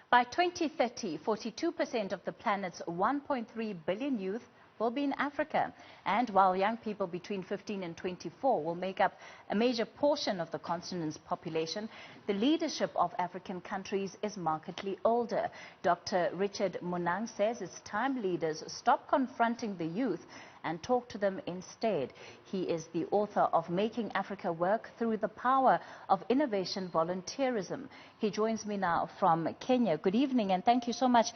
By 2030, 42% of the planet's 1.3 billion youth will be in Africa. And while young people between 15 and 24 will make up a major portion of the continent's population, the leadership of African countries is markedly older. Dr. Richard Munang says it's time leaders stop confronting the youth and talk to them instead. He is the author of Making Africa Work Through the Power of Innovation Volunteerism. He joins me now from Kenya. Good evening, and thank you so much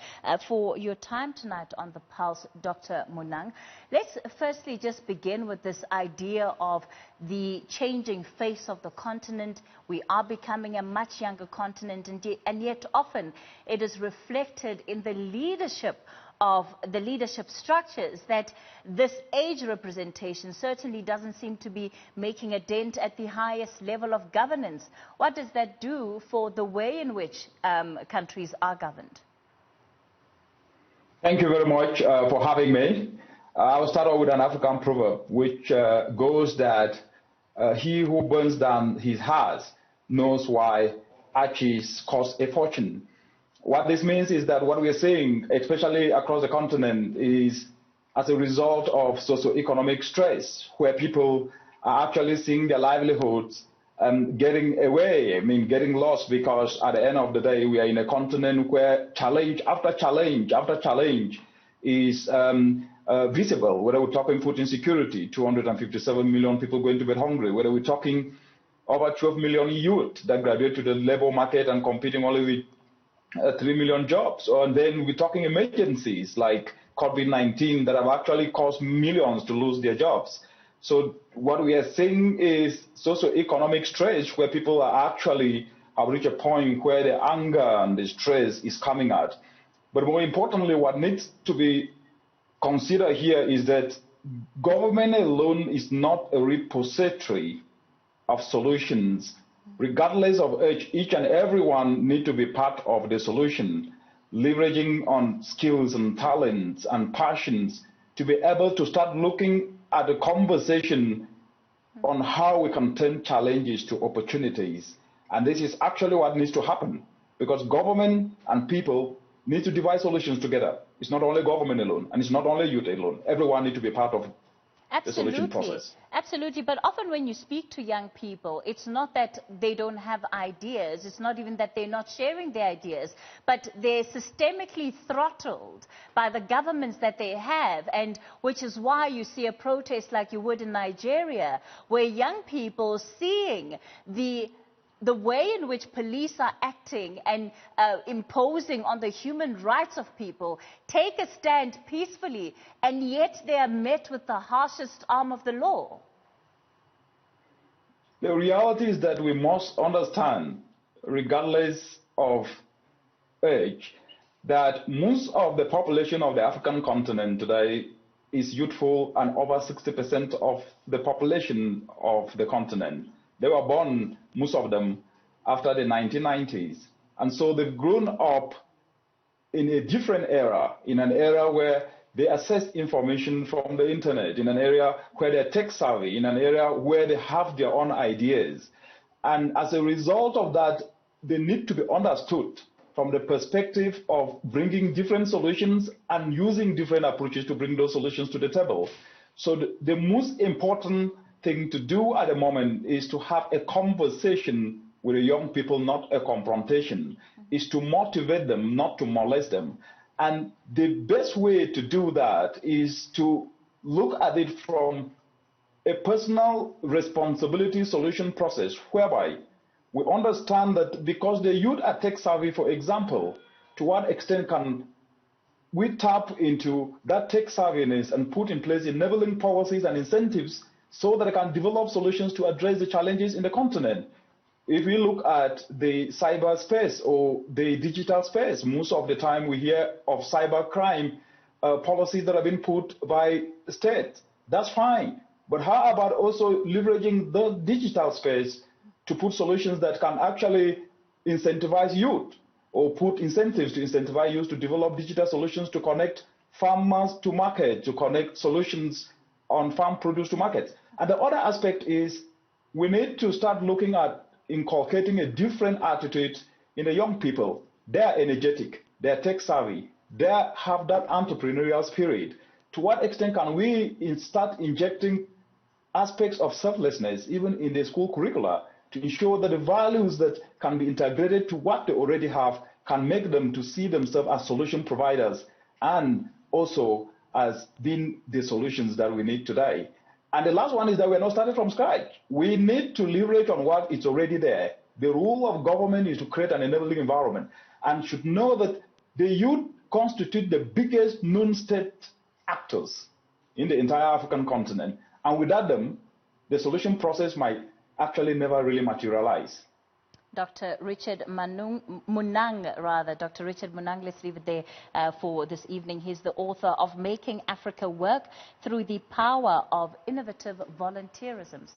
for your time tonight on The Pulse, Dr. Munang. Let's firstly just begin with this idea of the changing face of the continent. We are becoming a much younger continent, and yet often it is reflected in the leadership of the leadership structures that this age representation certainly doesn't seem to be making a dent at the highest level of governance. What does that do for the way in which countries are governed? Thank you very much for having me. I will start off with an African proverb which goes that he who burns down his house knows why arches cost a fortune. What this means is that what we are seeing, especially across the continent, is as a result of socioeconomic stress, where people are actually seeing their livelihoods getting away, getting lost, because at the end of the day, we are in a continent where challenge after challenge after challenge is visible. Whether we're talking food insecurity, 257 million people going to bed hungry, whether we're talking over 12 million youth that graduate to the labor market and competing only with 3 million jobs. And then we're talking emergencies like COVID-19 that have actually caused millions to lose their jobs. So what we are seeing is socioeconomic stress, where people are actually have reached a point where the anger and the stress is coming out. But more importantly, what needs to be considered here is that government alone is not a repository of solutions. Regardless of age, each and everyone need to be part of the solution, leveraging on skills and talents and passions to be able to start looking at a conversation on how we can turn challenges to opportunities. And this is actually what needs to happen, because government and people need to devise solutions together. It's not only government alone, and it's not only youth alone. Everyone needs to be part of the solution process. Absolutely, but often when you speak to young people, it's not that they don't have ideas, it's not even that they're not sharing their ideas, but they're systemically throttled by the governments that they have, and which is why you see a protest like you would in Nigeria, where young people seeing the way in which police are acting and imposing on the human rights of people, take a stand peacefully, and yet they are met with the harshest arm of the law. The reality is that we must understand, regardless of age, that most of the population of the African continent today is youthful, and over 60% of the population of the continent. They were born, most of them, after the 1990s. And so they've grown up in a different era, in an era where they access information from the internet, in an area where they're tech savvy, in an area where they have their own ideas. And as a result of that, they need to be understood from the perspective of bringing different solutions and using different approaches to bring those solutions to the table. So the most important thing to do at the moment is to have a conversation with the young people, not a confrontation, is to motivate them, not to molest them. And the best way to do that is to look at it from a personal responsibility solution process, whereby we understand that because the youth are tech savvy, for example, to what extent can we tap into that tech savviness and put in place enabling policies and incentives so that they can develop solutions to address the challenges in the continent. If we look at the cyberspace or the digital space, most of the time we hear of cybercrime policies that have been put by states. That's fine. But how about also leveraging the digital space to put solutions that can actually incentivize youth, or put incentives to incentivize youth to develop digital solutions to connect farmers to market, to connect solutions on farm produce to market. And the other aspect is we need to start looking at inculcating a different attitude in the young people. they are energetic, they are tech savvy, they have that entrepreneurial spirit. To what extent can we start injecting aspects of selflessness even in the school curricula to ensure that the values that can be integrated to what they already have can make them to see themselves as solution providers and also as being the solutions that we need today. And the last one is that we're not starting from scratch. We need to leverage on what is already there. The role of government is to create an enabling environment and should know that the youth constitute the biggest non-state actors in the entire African continent. And without them, the solution process might actually never really materialize. Dr. Richard Munang, Dr. Richard Munang, let's leave it there for this evening. He's the author of Making Africa Work Through the Power of Innovative Volunteerism.